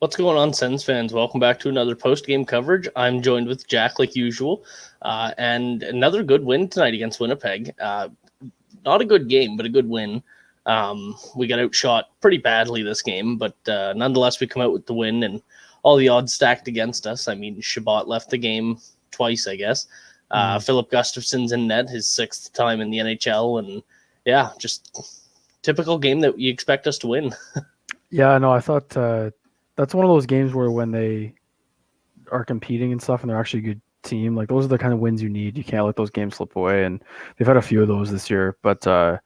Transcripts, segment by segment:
What's going on, Sens fans? Welcome back to another post-game coverage. I'm joined with Jack, like usual, and another good win tonight against Winnipeg. Not a good game, but a good win. We got outshot pretty badly this game, but nonetheless, we come out with the win, and all the odds stacked against us. I mean, Shabbat left the game twice, I guess. Philip Gustafson's in net, his sixth time in the NHL, and yeah, just typical game that you expect us to win. Yeah, no, I thought that's one of those games where when they are competing and stuff and they're actually a good team, like those are the kind of wins you need. You can't let those games slip away, and they've had a few of those this year, but that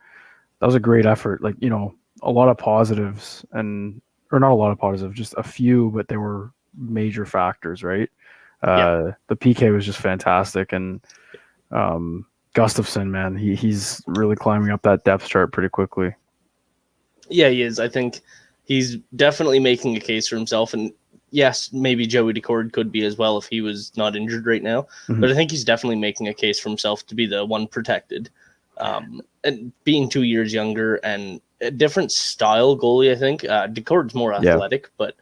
was a great effort. Like, a lot of positives or not a lot of positives, just a few, but they were major factors, right? The PK was just fantastic, and Gustafson, man, he's really climbing up that depth chart pretty quickly. Yeah, he is. I think he's definitely making a case for himself. And yes, maybe Joey Decord could be as well if he was not injured right now. Mm-hmm. But I think he's definitely making a case for himself to be the one protected. And being 2 years younger and a different style goalie, I think. Decord's more athletic, but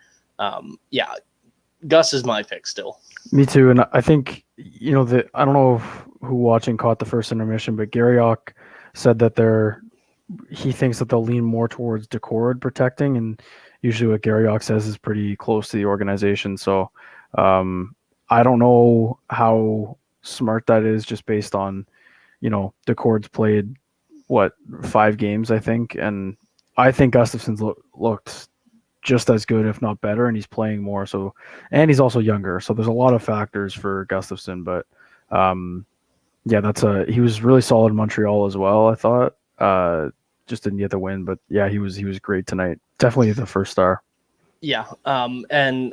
Gus is my pick still. Me too. And I think, I don't know who watching caught the first intermission, but Garriock said that he thinks that they'll lean more towards Decord protecting, and usually what Garriock says is pretty close to the organization. So I don't know how smart that is just based on, Decord's played, 5 games, I think. And I think Gustafson's looked just as good, if not better, and he's playing more. So, and he's also younger. So there's a lot of factors for Gustafson, but he was really solid in Montreal as well, I thought. Just didn't get the win, but yeah, he was great tonight. Definitely the first star. Yeah, and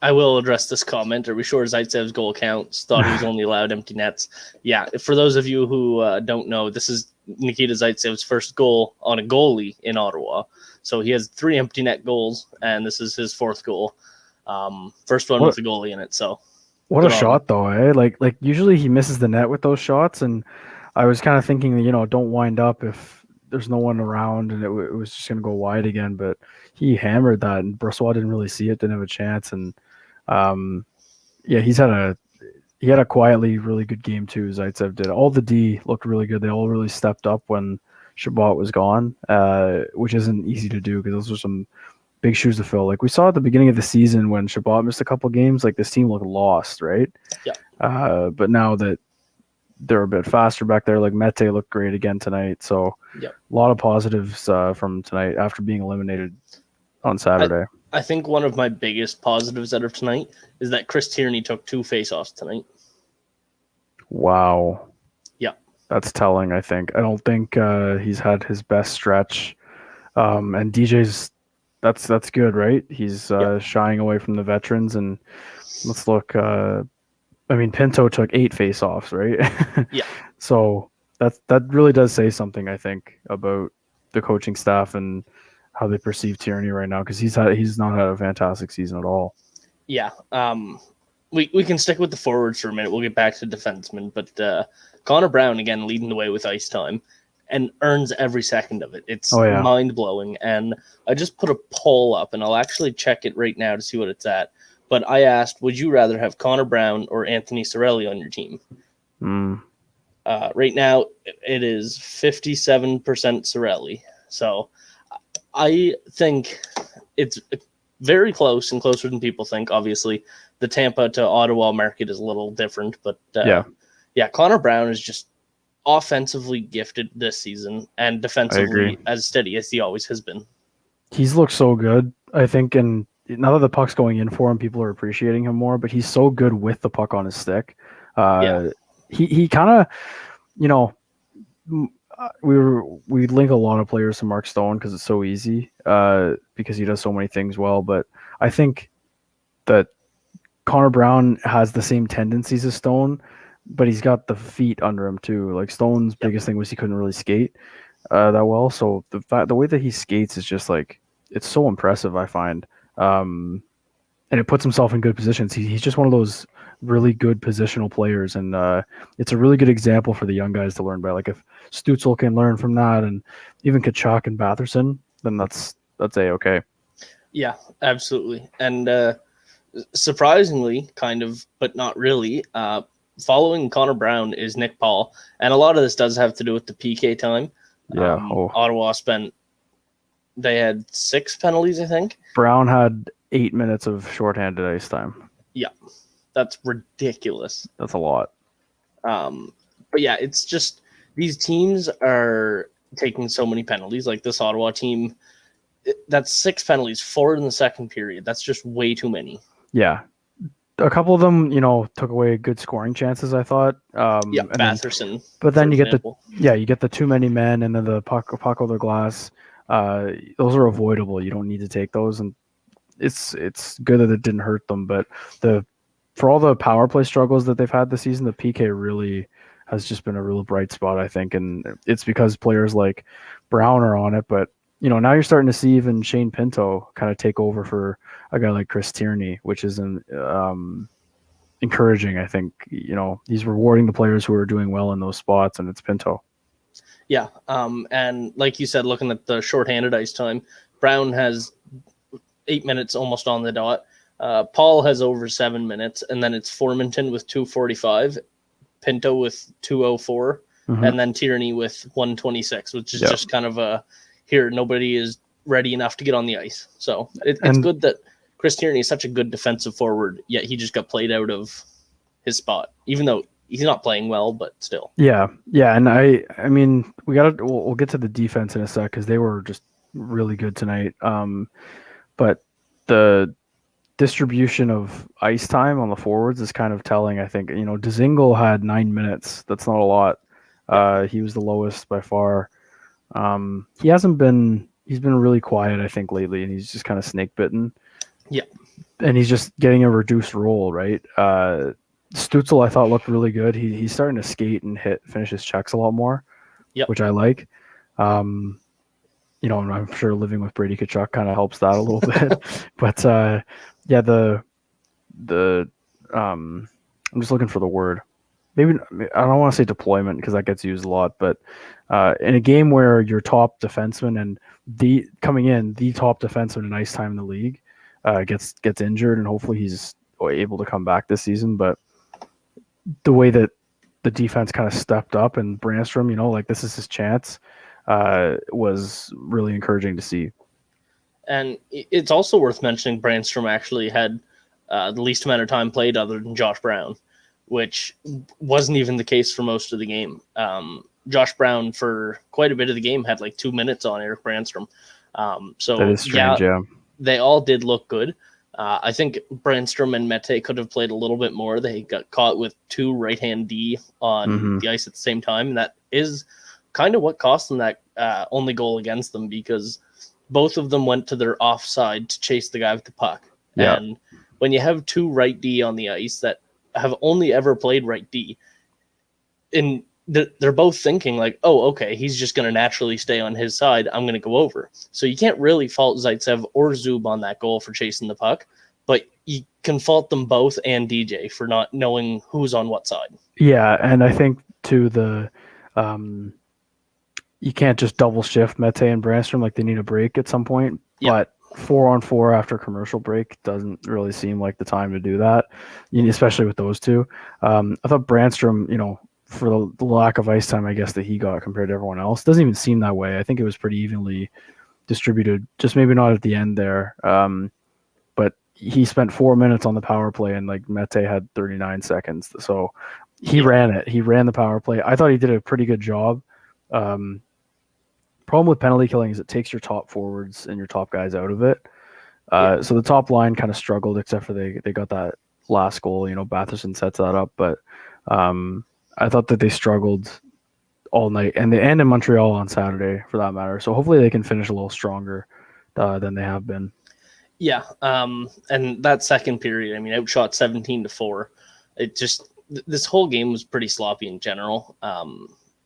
I will address this comment. Are we sure Zaitsev's goal counts? Thought he was only allowed empty nets. Yeah, for those of you who don't know, this is Nikita Zaitsev's first goal on a goalie in Ottawa. So he has 3 empty net goals, and this is his 4th goal. First one with a goalie in it. So what a shot, though, eh? Like usually he misses the net with those shots, and I was kind of thinking, don't wind up if there's no one around and it was just going to go wide again, but he hammered that, and Brossoit didn't really see it, didn't have a chance. And he had a quietly really good game too. Zaitsev did. All the D looked really good. They all really stepped up when Shabbat was gone, which isn't easy to do because those are some big shoes to fill. Like we saw at the beginning of the season when Shabbat missed a couple games, like this team looked lost, right? Yeah. But now that they're a bit faster back there, like Mete looked great again tonight. So a lot of positives from tonight after being eliminated on Saturday. I think one of my biggest positives out of tonight is that Chris Tierney took 2 faceoffs tonight. Wow. Yeah. That's telling, I think. I don't think he's had his best stretch. And DJ's, that's good, right? He's shying away from the veterans. And let's look. Pinto took 8 faceoffs, right? Yeah. So that really does say something, I think, about the coaching staff and how they perceive Tierney right now, because he's not had a fantastic season at all. Yeah. We can stick with the forwards for a minute. We'll get back to defensemen, but Connor Brown again leading the way with ice time and earns every second of it. It's mind blowing. And I just put a poll up, and I'll actually check it right now to see what it's at. But I asked, would you rather have Connor Brown or Anthony Cirelli on your team? Right now, it is 57% Cirelli. So I think it's very close and closer than people think. Obviously, the Tampa to Ottawa market is a little different. But Connor Brown is just offensively gifted this season and defensively as steady as he always has been. He's looked so good, I think, and now that the puck's going in for him, people are appreciating him more, but he's so good with the puck on his stick. He kind of, we link a lot of players to Mark Stone because it's so easy, because he does so many things well. But I think that Connor Brown has the same tendencies as Stone, but he's got the feet under him too. Like Stone's biggest thing was he couldn't really skate that well. So the way that he skates is just like, it's so impressive, I find. And it puts himself in good positions. He's just one of those really good positional players, and it's a really good example for the young guys to learn by. Like if Stutzel can learn from that, and even Kachuk and Batherson, then that's A-okay. Yeah, absolutely. And surprisingly, kind of, but not really, following Connor Brown is Nick Paul. And a lot of this does have to do with the PK time. Yeah. Ottawa they had 6 penalties, I think. Brown had 8 minutes of shorthanded ice time. Yeah, that's ridiculous. That's a lot. But yeah, it's just these teams are taking so many penalties. Like this Ottawa team, that's 6 penalties, 4 in the second period. That's just way too many. Yeah. A couple of them, took away good scoring chances, I thought. Yeah, Batherson. But then you get the too many men and then the puck over the glass. Those are avoidable. You don't need to take those, and it's good that it didn't hurt them. But for all the power play struggles that they've had this season, the PK really has just been a real bright spot, I think, and it's because players like Brown are on it. But now you're starting to see even Shane Pinto kind of take over for a guy like Chris Tierney, which is encouraging. I think he's rewarding the players who are doing well in those spots, and it's Pinto. Yeah, and like you said, looking at the shorthanded ice time, Brown has 8 minutes almost on the dot. Paul has over 7 minutes, and then it's Formanton with 2:45, Pinto with 2:04, and then Tierney with 1:26, which is just kind of here nobody is ready enough to get on the ice. So it's good that Chris Tierney is such a good defensive forward, yet he just got played out of his spot, even though he's not playing well, but still. Yeah, and I mean, we'll get to the defense in a sec because they were just really good tonight. But the distribution of ice time on the forwards is kind of telling. I think Dzingel had 9 minutes. That's not a lot. He was the lowest by far. He's been really quiet, I think, lately, and he's just kind of snake bitten. Yeah, and he's just getting a reduced role, right? Stützle, I thought, looked really good. He's starting to skate and finish his checks a lot more, which I like. I'm sure living with Brady Tkachuk kind of helps that a little bit. But I'm just looking for the word. Maybe I don't want to say deployment because that gets used a lot, but in a game where your top defenseman and the top defenseman in ice time in the league gets injured, and hopefully he's able to come back this season. But the way that the defense kind of stepped up and Brandstrom, this is his chance, was really encouraging to see. And it's also worth mentioning Brandstrom actually had the least amount of time played other than Josh Brown, which wasn't even the case for most of the game. Josh Brown, for quite a bit of the game, had like 2 minutes on Erik Brandstrom. So that is strange, yeah. They all did look good. I think Brandstrom and Mete could have played a little bit more. They got caught with 2 right-hand D on the ice at the same time, and that is kind of what cost them that only goal against them, because both of them went to their offside to chase the guy with the puck. Yeah. And when you have 2 right D on the ice that have only ever played right D, and they're both thinking like, oh, okay, he's just going to naturally stay on his side. I'm going to go over. So you can't really fault Zaitsev or Zub on that goal for chasing the puck, but you can fault them both and DJ for not knowing who's on what side. Yeah, and I think too you can't just double shift Mete and Brandstrom, like they need a break at some point. Yep. But 4-on-4 after commercial break doesn't really seem like the time to do that, especially with those two. I thought Brandstrom, for the lack of ice time, I guess, that he got compared to everyone else, doesn't even seem that way. I think it was pretty evenly distributed, just maybe not at the end there. But he spent 4 minutes on the power play, and like Mete had 39 seconds. So he ran it. He ran the power play. I thought he did a pretty good job. Problem with penalty killing is it takes your top forwards and your top guys out of it. So the top line kind of struggled, except for they got that last goal. Batherson sets that up, but I thought that they struggled all night, and they end in Montreal on Saturday for that matter. So hopefully they can finish a little stronger than they have been. Yeah, and that second period, outshot 17-4. It just, this whole game was pretty sloppy in general.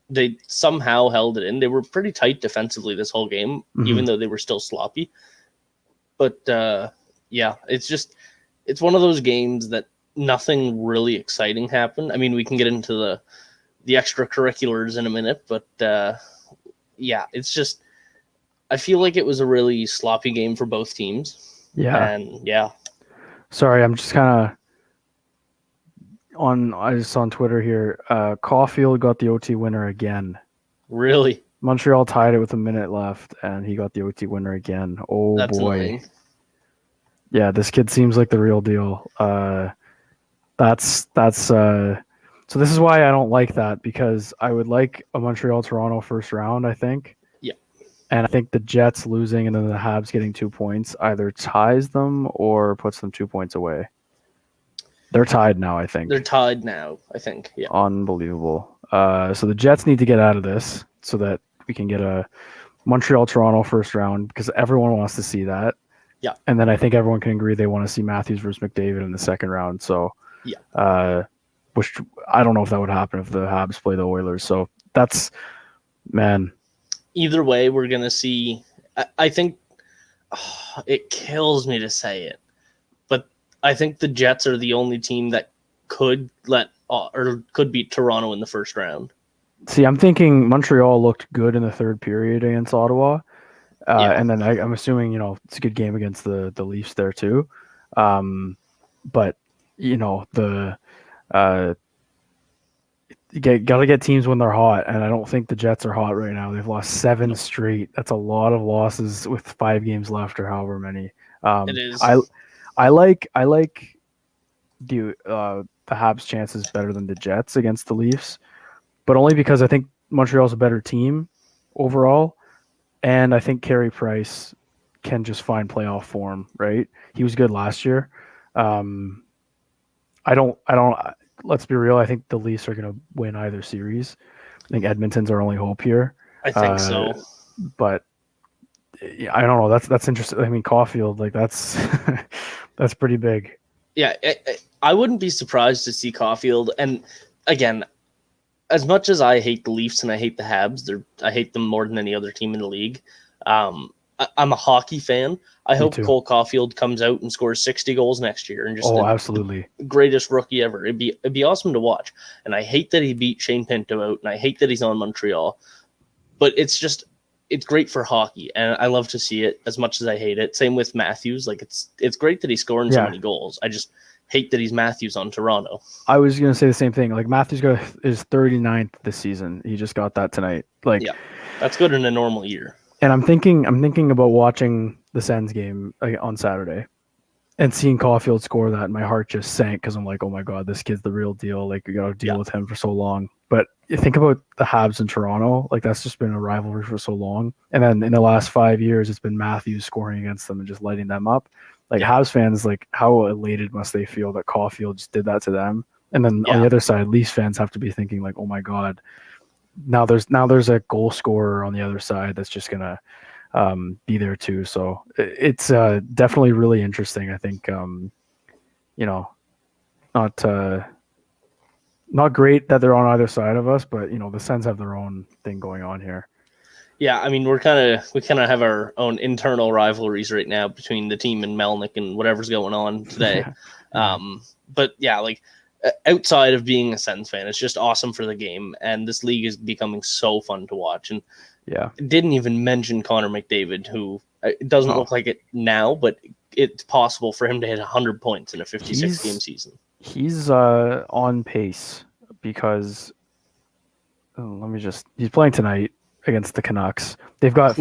They somehow held it in. They were pretty tight defensively this whole game, even though they were still sloppy. But it's one of those games that nothing really exciting happened. We can get into the extracurriculars in a minute, but it's just, I feel like it was a really sloppy game for both teams. Yeah. And yeah, Sorry, I'm just kind of I just saw on Twitter here. Caulfield got the OT winner again. really, Montreal tied it with a minute left, and he got the OT winner again. Oh that's boy. annoying. Yeah, this kid seems like the real deal. So this is why I don't like that, because I would like a Montreal Toronto first round, I think. Yeah. And I think the Jets losing and then the Habs getting 2 points either ties them or puts them 2 points away. They're tied now, I think. They're tied now, I think. Yeah. Unbelievable. So the Jets need to get out of this so that we can get a Montreal Toronto first round, because everyone wants to see that. Yeah. And then I think everyone can agree they want to see Matthews versus McDavid in the second round. So yeah. Which I don't know if that would happen if the Habs play the Oilers. So that's, man. Either way, we're going to see. I think it kills me to say it, but I think the Jets are the only team that could could beat Toronto in the first round. See, I'm thinking Montreal looked good in the third period against Ottawa. And then I'm assuming, it's a good game against the Leafs there too. But, got to get teams when they're hot, and I don't think the Jets are hot right now. They've lost 7 straight. That's a lot of losses with 5 games left or however many. It is. I like the Habs' chances better than the Jets against the Leafs, but only because I think Montreal's a better team overall, and I think Carey Price can just find playoff form. Right, he was good last year. Let's be real. I think the Leafs are going to win either series. I think Edmonton's our only hope here. I think so. But I don't know. That's interesting. I mean, Caulfield, that's that's pretty big. Yeah, I wouldn't be surprised to see Caulfield. And again, as much as I hate the Leafs and I hate the Habs, I hate them more than any other team in the league. I'm a hockey fan. I hope Cole Caulfield comes out and scores 60 goals next year and just absolutely greatest rookie ever. It'd be awesome to watch. And I hate that he beat Shane Pinto out, and I hate that he's on Montreal. But it's great for hockey, and I love to see it as much as I hate it. Same with Matthews. It's great that he's scoring so many goals. I just hate that he's Matthews on Toronto. I was gonna say the same thing. Matthews got his 39th this season. He just got that tonight. That's good in a normal year. And I'm thinking about watching the Sens game on Saturday and seeing Caulfield score that. And my heart just sank because I'm like, oh my God, this kid's the real deal. We got to deal with him for so long. But you think about the Habs in Toronto, that's just been a rivalry for so long. And then in the last 5 years, it's been Matthews scoring against them and just lighting them up. Habs fans, how elated must they feel that Caulfield just did that to them? And then on the other side, Leafs fans have to be thinking oh my God, now there's a goal scorer on the other side that's just gonna be there too. So it's definitely really interesting. I think not great that they're on either side of us, but the Sens have their own thing going on here. Yeah, I mean we kind of have our own internal rivalries right now between the team and Melnick and whatever's going on today. But yeah, outside of being a Sens fan, it's just awesome for the game, and this league is becoming so fun to watch. And didn't even mention Connor McDavid, who it doesn't look like it now, but it's possible for him to hit 100 points in a 56-game season. He's on pace because he's playing tonight against the Canucks. They've got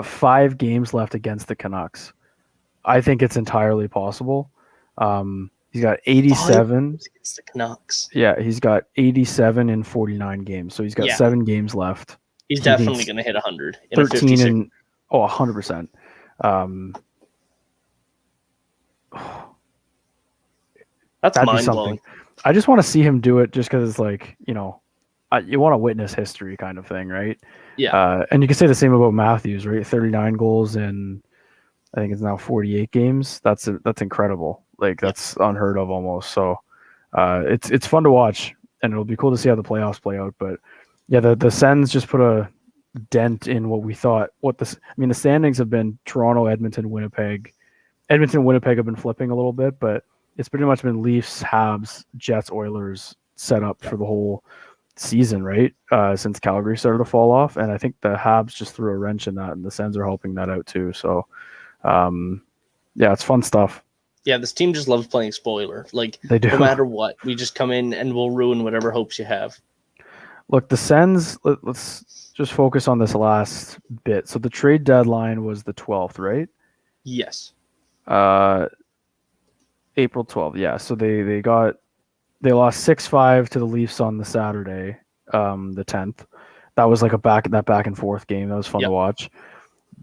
5 games left against the Canucks. I think it's entirely possible. He's got 87 against the Canucks. Yeah, he's got 87 in 49 games. So he's got 7 games left. He's definitely going to hit 100 in 13 a 56. 100%. That's mind-blowing. I just want to see him do it just because you want to witness history kind of thing, right? Yeah. And you can say the same about Matthews, right? 39 goals in, I think it's now 48 games. That's incredible. That's unheard of almost. So it's fun to watch, and it'll be cool to see how the playoffs play out. But yeah, the Sens just put a dent in what we thought. The standings have been Toronto, Edmonton, Winnipeg. Edmonton and Winnipeg have been flipping a little bit, but it's pretty much been Leafs, Habs, Jets, Oilers set up for the whole season, right? Since Calgary started to fall off. And I think the Habs just threw a wrench in that, and the Sens are helping that out too. So Yeah, it's fun stuff. Yeah, this team just loves playing spoiler. Like, They do. no matter what, we just come in and we'll ruin whatever hopes you have. Look, the Sens, let's just focus on this last bit. So the trade deadline was the 12th, right? Yes. April 12th. Yeah. So they lost 6-5 to the Leafs on the Saturday, the 10th. That was like back and forth game. That was fun to watch.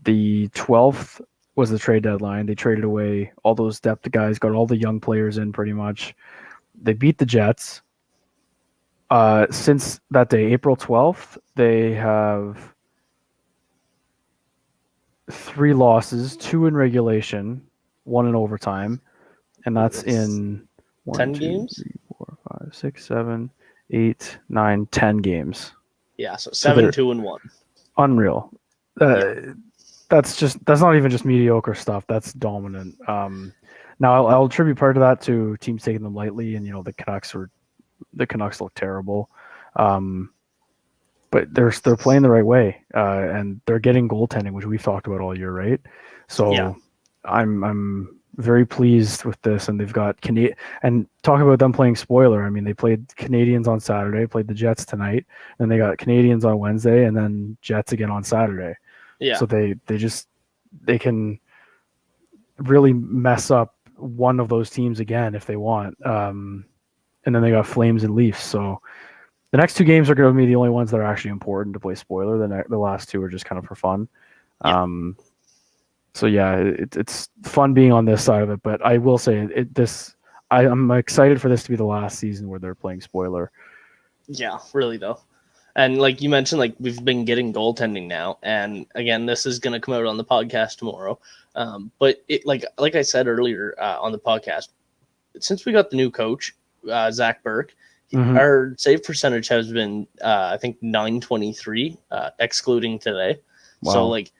The 12th was the trade deadline. They traded away all those depth guys, got all the young players in pretty much. They beat the Jets. Since that day, April 12th, they have 3 losses, 2 in regulation, 1 in overtime, and that's in 10 games? 3, 4, 5, 6, 7, 8, 9, 10 games. Yeah, so 7, 2, and 1. Unreal. That's not even just mediocre stuff. That's dominant. Now I'll attribute part of that to teams taking them lightly, and the Canucks look terrible. But they're playing the right way, and they're getting goaltending, which we've talked about all year, right? So I'm very pleased with this, and they've got and talking about them playing spoiler. I mean, they played Canadians on Saturday, played the Jets tonight, and they got Canadians on Wednesday, and then Jets again on Saturday. Yeah. So they can really mess up one of those teams again if they want. And then they got Flames and Leafs. So the next 2 games are going to be the only ones that are actually important to play spoiler. The last 2 are just kind of for fun. Yeah. So yeah, it's fun being on this side of it. But I will say I'm excited for this to be the last season where they're playing spoiler. Yeah, really though. And like you mentioned, like we've been getting goaltending now, and again, this is going to come out on the podcast tomorrow. But it like I said earlier on the podcast, since we got the new coach, Zach Burke, our save percentage has been I think .923, excluding today. Wow. So like,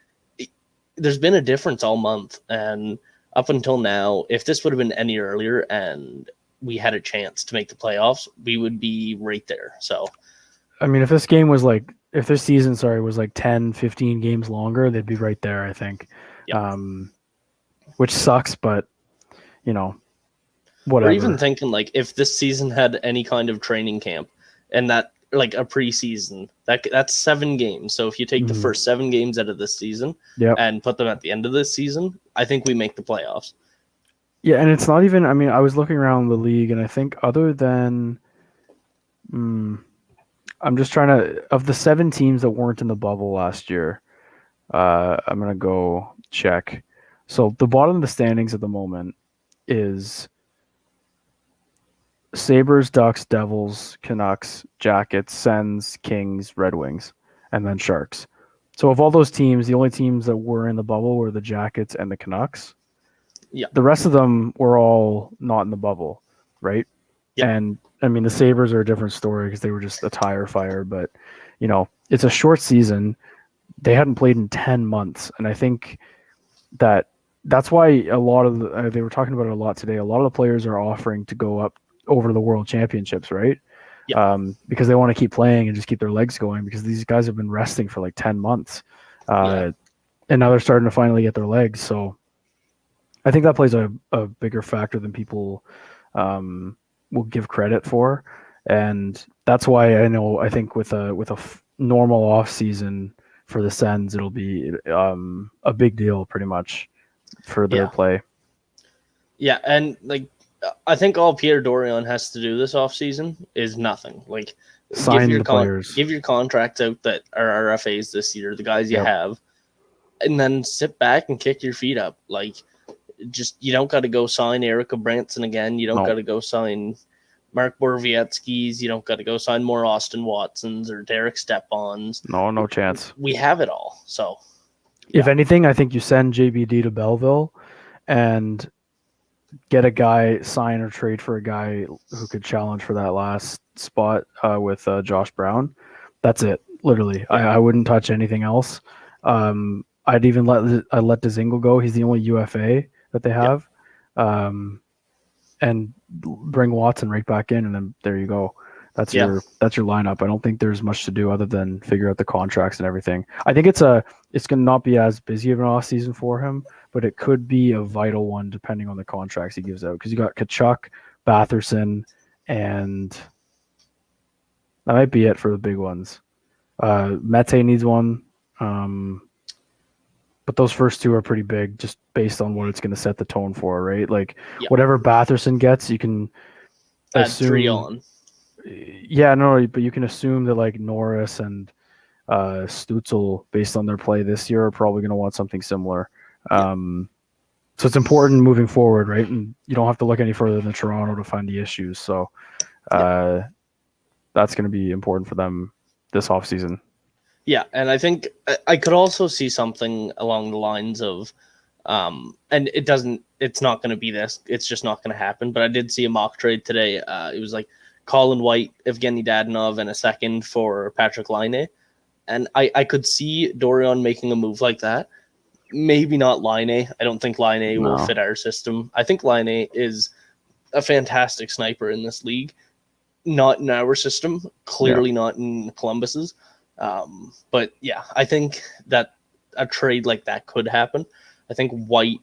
there's been a difference all month, and up until now, if this would have been any earlier and we had a chance to make the playoffs, we would be right there. So. I mean, if this season, was like 10, 15 games longer, they'd be right there, I think. Yep. Which sucks, but, whatever. Or even thinking, like, if this season had any kind of training camp and that, like, a preseason, that's 7 games. So if you take the first 7 games out of this season and put them at the end of this season, I think we make the playoffs. Yeah, and it's not even, I mean, I was looking around the league, and I think other than... I'm just trying to, of the 7 teams that weren't in the bubble last year, I'm going to go check. So the bottom of the standings at the moment is Sabres, Ducks, Devils, Canucks, Jackets, Sens, Kings, Red Wings, and then Sharks. So of all those teams, the only teams that were in the bubble were the Jackets and the Canucks. Yeah. The rest of them were all not in the bubble, right? Yeah. And I mean, the Sabres are a different story because they were just a tire fire, but it's a short season. They hadn't played in 10 months. And I think that's why a lot of they were talking about it a lot today. A lot of the players are offering to go up over to the World Championships, right? Yeah. Because they want to keep playing and just keep their legs going, because these guys have been resting for like 10 months. And now they're starting to finally get their legs. So I think that plays a bigger factor than people will give credit for, and that's why I think with a normal off season for the Sens, it'll be a big deal pretty much for their play. Yeah, and like I think all Pierre Dorion has to do this off season is nothing. Like sign the players, give your contracts out that are RFAs this year, the guys you have, and then sit back and kick your feet up. Like, just you don't got to go sign Erica Branson again. You don't got to go sign Mark Borowiecki's. You don't got to go sign more Austin Watsons or Derek Stepan's. No chance. We have it all. So, if anything, I think you send JBD to Belleville and get a guy, sign or trade for a guy who could challenge for that last spot with Josh Brown. That's it, literally. I wouldn't touch anything else. I'd even let Dzingel go. He's the only UFA that they have. And bring Watson right back in, and then there you go. That's your lineup. I don't think there's much to do other than figure out the contracts and everything. I think it's going to not be as busy of an off season for him, but it could be a vital one depending on the contracts he gives out. Because you got Kachuk, Batherson, and that might be it for the big ones. Mete needs one. But those first two are pretty big just based on what it's going to set the tone for, right? Like whatever Batherson gets, you can assume 3 on. Yeah, no, but you can assume that like Norris and Stützle, based on their play this year, are probably going to want something similar. So it's important moving forward, right? And you don't have to look any further than Toronto to find the issues. So that's going to be important for them this offseason. Yeah, and I think I could also see something along the lines of, and it's not going to be this, it's just not going to happen, but I did see a mock trade today. It was like Colin White, Evgeny Dadonov, and a second for Patrick Laine. And I could see Dorion making a move like that. Maybe not Laine. I don't think Laine will fit our system. I think Laine is a fantastic sniper in this league. Not in our system, clearly not in Columbus's. But yeah, I think that a trade like that could happen. I think White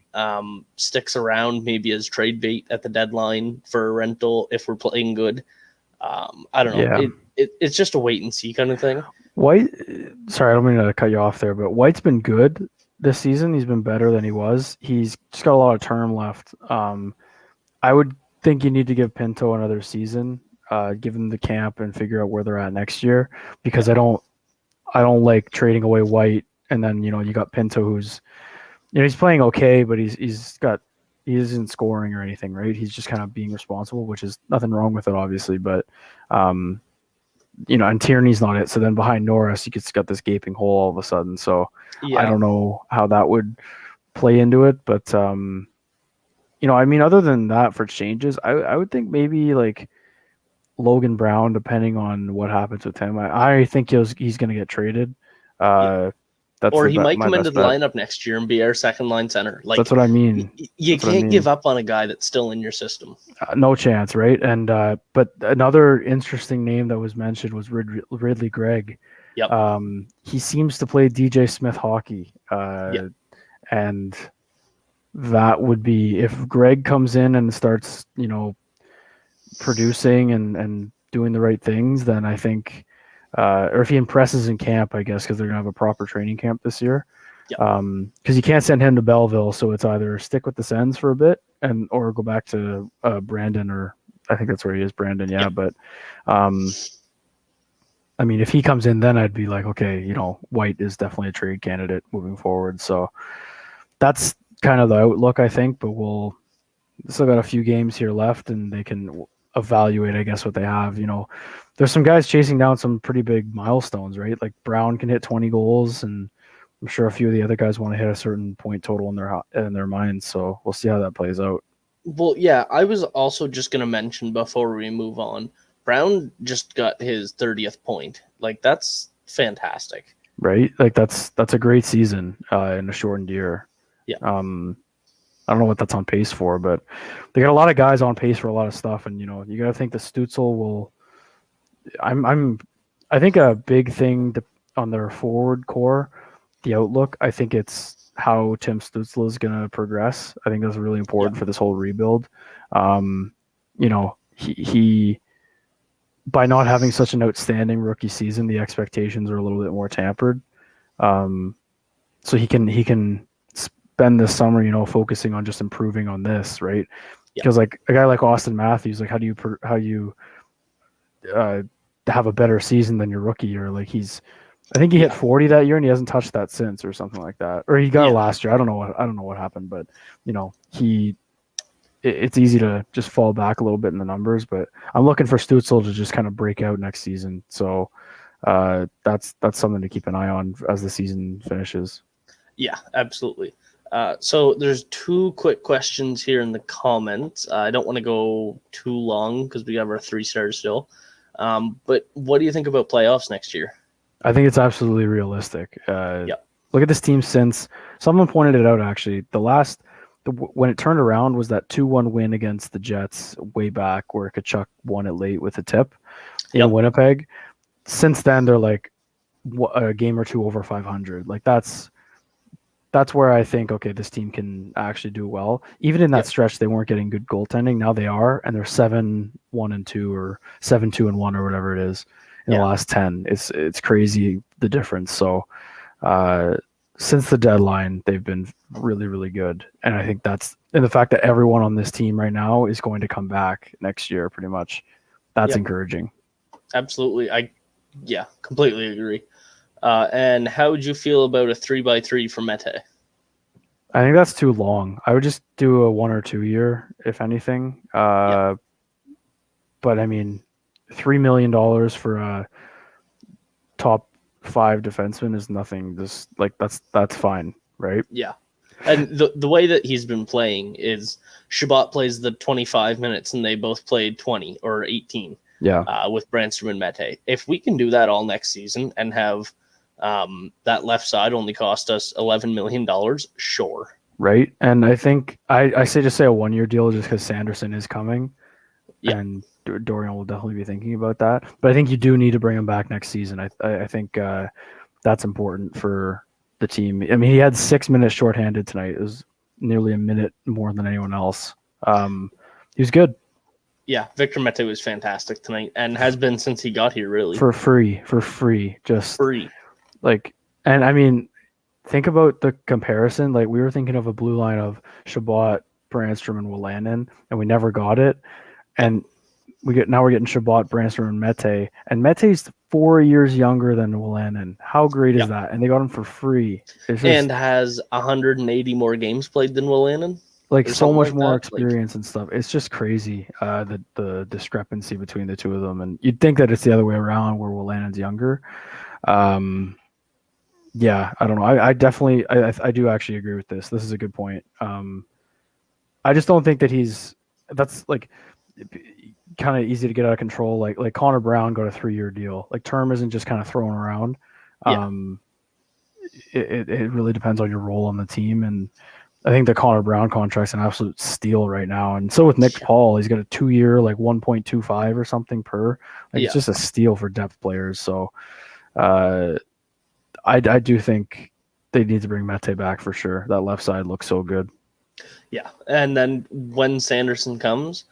sticks around maybe as trade bait at the deadline for a rental if we're playing good. I don't know. It's just a wait and see kind of thing. White, sorry, I don't mean to cut you off there, but White's been good this season. He's been better than he was. He's just got a lot of term left. I would think you need to give Pinto another season, give him the camp and figure out where they're at next year, because I don't like trading away White and then you got Pinto who's he's playing okay, but he isn't scoring or anything, right? He's just kind of being responsible, which is nothing wrong with it, obviously, but and Tierney's not it. So then behind Norris, you just got this gaping hole all of a sudden. So I don't know how that would play into it, but other than that, for changes, I would think maybe like Logan Brown, depending on what happens with him. I think he's going to get traded. Or he might come into the lineup next year and be our second line center. Like, that's what I mean. You can't give up on a guy that's still in your system. No chance, right? And but another interesting name that was mentioned was Ridley Gregg. Yep. He seems to play DJ Smith hockey. And that would be, if Gregg comes in and starts, producing and doing the right things, then I think, or if he impresses in camp, I guess, because they're gonna have a proper training camp this year. Because you can't send him to Belleville, so it's either stick with the Sens for a bit or go back to Brandon, or I think that's where he is, Brandon. Yeah. But if he comes in, then I'd be like, okay, White is definitely a trade candidate moving forward. So that's kind of the outlook, I think. But we'll still got a few games here left, and they can evaluate, I guess, what they have. There's some guys chasing down some pretty big milestones, right? Like Brown can hit 20 goals, and I'm sure a few of the other guys want to hit a certain point total in their minds. So we'll see how that plays out. Well, yeah, I was also just going to mention before we move on, Brown just got his 30th point. Like, that's fantastic, right? Like that's a great season in a shortened year. Yeah. I don't know what that's on pace for, but they got a lot of guys on pace for a lot of stuff, and you got to think the Stützle will. I think a big thing on their forward core, the outlook. I think it's how Tim Stützle is going to progress. I think that's really important for this whole rebuild. He by not having such an outstanding rookie season, the expectations are a little bit more tempered. So he can spend this summer, focusing on just improving on this, right? Because like a guy like Austin Matthews, like how do you have a better season than your rookie year? Like I think he hit 40 that year and he hasn't touched that since, or something like that. Or he got it last year. I don't know what happened, but it's easy to just fall back a little bit in the numbers, but I'm looking for Stützle to just kind of break out next season. So that's something to keep an eye on as the season finishes. Yeah, absolutely. So there's 2 quick questions here in the comments. I don't want to go too long because we have our 3 stars still. But what do you think about playoffs next year? I think it's absolutely realistic. Look at this team since someone pointed it out. Actually, when it turned around was that 2-1 win against the Jets way back, where Kachuk won it late with a tip in Winnipeg. Since then, they're like a game or 2 over 500. Like that's that's where I think, okay, this team can actually do well. Even in that Yep. stretch, they weren't getting good goaltending. Now they are, and they're 7-1-2 or 7-2-1 or whatever it is in the Yeah. last 10. It's crazy the difference. So uh, since the deadline, they've been really, really good. And I think and the fact that everyone on this team right now is going to come back next year, pretty much, that's Yep. encouraging. Absolutely. Completely agree. And how would you feel about a 3x3 for Mete? I think that's too long. I would just do a 1 or 2 year, if anything. Yep. But I mean, $3 million for a top 5 defenseman is nothing. Just like that's fine, right? Yeah. And the way that he's been playing is Shabbat plays the 25 minutes and they both played 20 or 18 Yeah, with Brandstrom and Mete. If we can do that all next season and have that left side only cost us $11 million, sure. right. And I think I say just say a 1 year deal just because Sanderson is coming, Yeah. and Dorian will definitely be thinking about that. But I think you do need to bring him back next season. I think that's important for the team. I mean, he had 6 minutes shorthanded tonight. It was nearly a minute more than anyone else. He was good. Yeah, Victor Mete was fantastic tonight and has been since he got here, really. For free. Just Free. like, and I mean, think about the comparison. Like, we were thinking of a blue line of Shabbat, Brandstrom, and Wolanin, and we never got it. And we're getting Shabbat, Brandstrom, and Mete. And Mete's 4 years younger than Wolanin. How great is that? And they got him for free. It's just, And has 180 more games played than Wolanin. like, so much like more that. experience and stuff. It's just crazy, the discrepancy between the two of them. And you'd think that it's the other way around, where Wolanin's younger. Yeah, I don't know. I definitely I do actually agree with this. This is a good point. I just don't think that that's like kind of easy to get out of control. Like Connor Brown got a 3 year deal. Like, term isn't just kind of thrown around. Yeah. It really depends on your role on the team, and I think the Connor Brown contract's an absolute steal right now. And so with Nick Paul, he's got a 2 year, like 1.25 or something per. Like, it's just a steal for depth players. So I do think they need to bring Mete back for sure. That left side looks so good. Yeah, and then when Sanderson comes,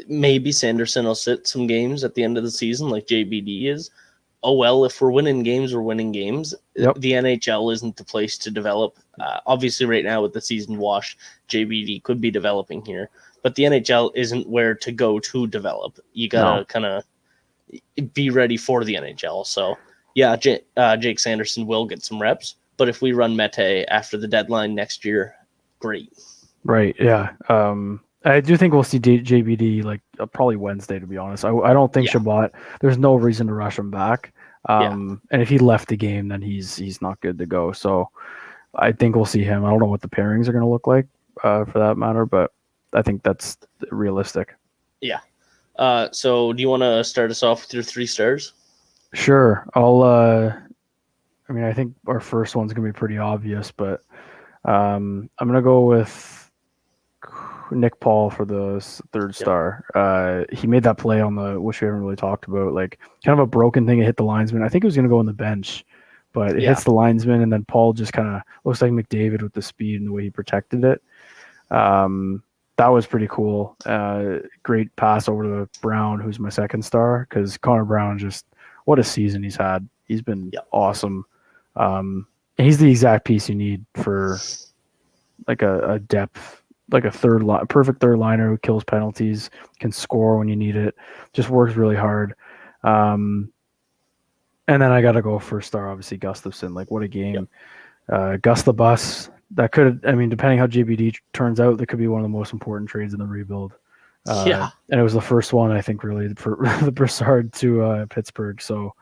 maybe Sanderson will sit some games at the end of the season like JBD is. Oh, well, if we're winning games, we're winning games. Yep. The NHL isn't the place to develop. Obviously, right now with the season washed, JBD could be developing here. But the NHL isn't where to go to develop. You got to kind of be ready for the NHL. So, yeah, Jake Sanderson will get some reps. But if we run Mete after the deadline next year, great. Right, yeah. I do think we'll see JBD like probably Wednesday, to be honest. I don't think Shabbat, there's no reason to rush him back. And if he left the game, then he's not good to go. So I think we'll see him. I don't know what the pairings are going to look like for that matter, but I think that's realistic. Yeah. So do you want to start us off with your 3 stars? Sure. I mean, I think our first one's going to be pretty obvious, but I'm going to go with Nick Paul for the 3rd star. He made that play on which we haven't really talked about, like kind of a broken thing. It hit the linesman. I think it was going to go on the bench, but it hits the linesman, and then Paul just kind of looks like McDavid with the speed and the way he protected it. That was pretty cool. Great pass over to Brown, who's my 2nd star, because Connor Brown, just what a season he's had. He's been awesome. And he's the exact piece you need for like a depth, like a perfect third liner who kills penalties, can score when you need it, just works really hard. And then I got to go 1st star, obviously, Gustafson. Like, what a game. Gus the Bus, that could, I mean, depending how JBD turns out, that could be one of the most important trades in the rebuild. And it was the first one, I think, really, for the Brassard to Pittsburgh. So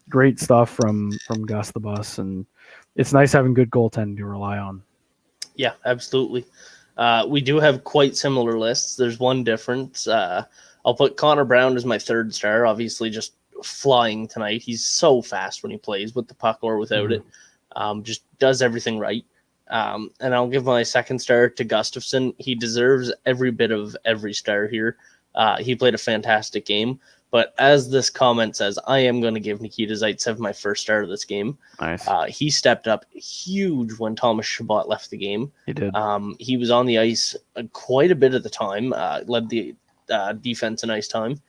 great stuff from Gus the Bus, and it's nice having good goaltending to rely on. Yeah, absolutely. We do have quite similar lists. There's one difference. I'll put Connor Brown as my 3rd star, obviously just flying tonight. He's so fast when he plays with the puck or without it. Just does everything right. And I'll give my 2nd star to Gustafson. He deserves every bit of every star here. He played a fantastic game, But as this comment says, I am going to give Nikita Zaitsev my first start of this game. Nice. He stepped up huge when Thomas Chabot left the game. He did. He was on the ice quite a bit at the time, led the defense in ice time,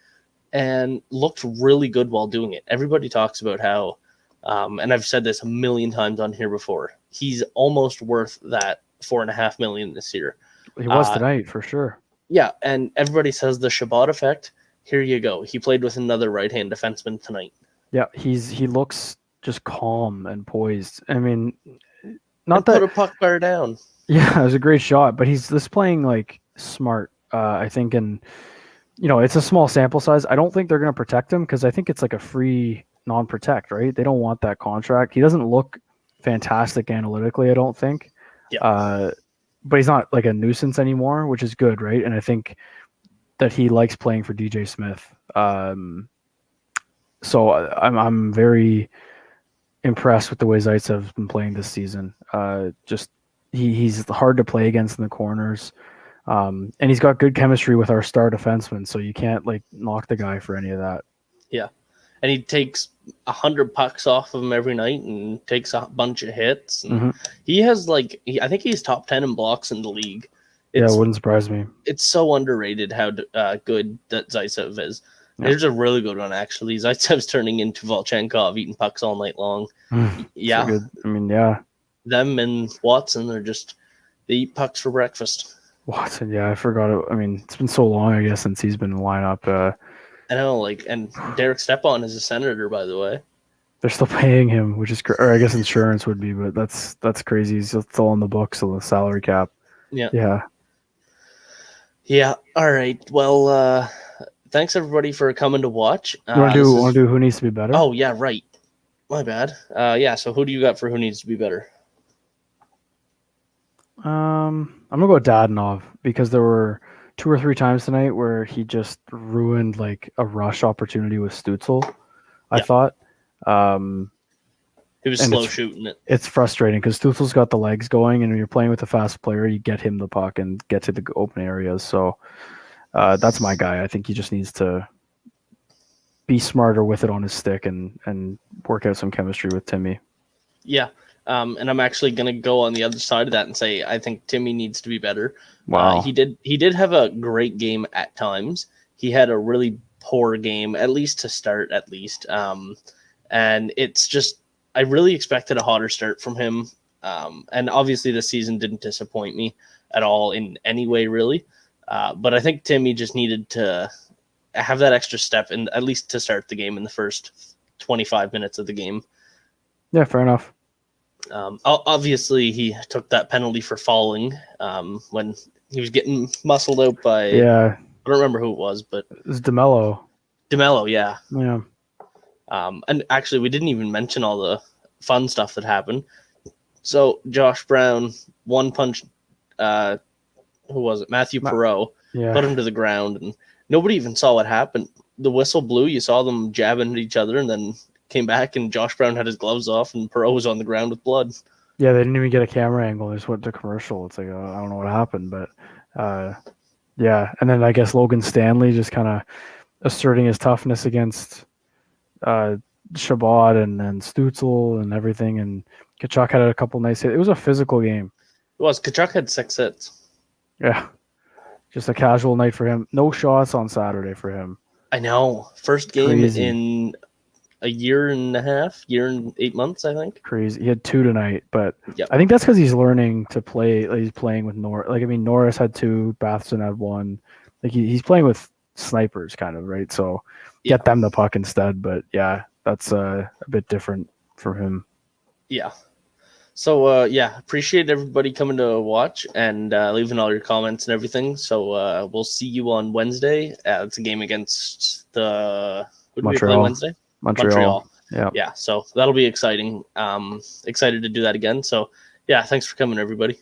and looked really good while doing it. Everybody talks about how, and I've said this a million times on here before, he's almost worth that $4.5 million this year. He was tonight for sure. Yeah, and everybody says the Chabot effect. Here you go. He played with another right-hand defenseman tonight. Yeah, he looks just calm and poised. I mean, put a puck bar down. Yeah, it was a great shot, but he's just playing like smart. I think, and it's a small sample size. I don't think they're going to protect him because I think it's like a free non-protect, right? They don't want that contract. He doesn't look fantastic analytically, I don't think. Yeah. But he's not like a nuisance anymore, which is good, right? And I think that he likes playing for DJ Smith. So I'm very impressed with the way Zaitsev's been playing this season. Just he's hard to play against in the corners, and he's got good chemistry with our star defenseman. So you can't like knock the guy for any of that. Yeah, and he takes 100 pucks off of him every night and takes a bunch of hits. And he has I think he's top 10 in blocks in the league. It wouldn't surprise me. It's so underrated how good that Zaitsev is. Yeah. There's a really good one, actually. Zaitsev's turning into Volchenkov, eating pucks all night long. Yeah. So good. I mean, yeah. Them and Watson are they eat pucks for breakfast. Watson, yeah, I forgot it. I mean, it's been so long, I guess, since he's been in the lineup. I know, and Derek Stepan is a Senator, by the way. They're still paying him, which is or I guess insurance would be, but that's crazy. He's still on the books of the salary cap. Yeah. Yeah. Yeah. All right. Well, thanks everybody for coming to watch. You want to do who needs to be better? Oh yeah, right. My bad. Yeah. So who do you got for who needs to be better? I'm gonna go Dadonov because there were 2 or 3 times tonight where he just ruined like a rush opportunity with Stützle. I thought. He was slow shooting it. It's frustrating because Stützle's got the legs going, and when you're playing with a fast player, you get him the puck and get to the open areas. So that's my guy. I think he just needs to be smarter with it on his stick and work out some chemistry with Timmy. Yeah. And I'm actually going to go on the other side of that and say I think Timmy needs to be better. Wow. He did have a great game at times. He had a really poor game, at least to start, at least. And it's just I really expected a hotter start from him. And obviously this season didn't disappoint me at all in any way, really. But I think Timmy just needed to have that extra step, and at least to start the game in the first 25 minutes of the game. Yeah, fair enough. Obviously, he took that penalty for falling when he was getting muscled out by. Yeah, I don't remember who it was, but it was DeMello. DeMello, yeah. Yeah. And actually, we didn't even mention all the fun stuff that happened. So Josh Brown one punch. Who was it? Matthew Perreault. Yeah. Put him to the ground, and nobody even saw what happened. The whistle blew. You saw them jabbing at each other, and then came back, and Josh Brown had his gloves off, and Perreault was on the ground with blood. Yeah, they didn't even get a camera angle. They just went to commercial. It's like, I don't know what happened, but yeah. And then I guess Logan Stanley just kind of asserting his toughness against Chabot and Stützle and everything, and Tkachuk had a couple nice hits. It was a physical game. It was. Tkachuk had 6 hits. Yeah. Just a casual night for him. No shots on Saturday for him. I know. First game Crazy. In a year and a half, year and 8 months, I think. Crazy. He had 2 tonight, but yep. I think that's because he's learning to play. Like he's playing with Norris. Like, I mean, Norris had 2, Bathson had 1. Like he's playing with snipers, kind of, right? So get them the puck instead. But yeah, that's a bit different for him. Yeah. So, appreciate everybody coming to watch and leaving all your comments and everything. So, we'll see you on Wednesday. It's a game against the who do we play Wednesday? Montreal. Yeah. So that'll be exciting. Excited to do that again. So, yeah, thanks for coming, everybody.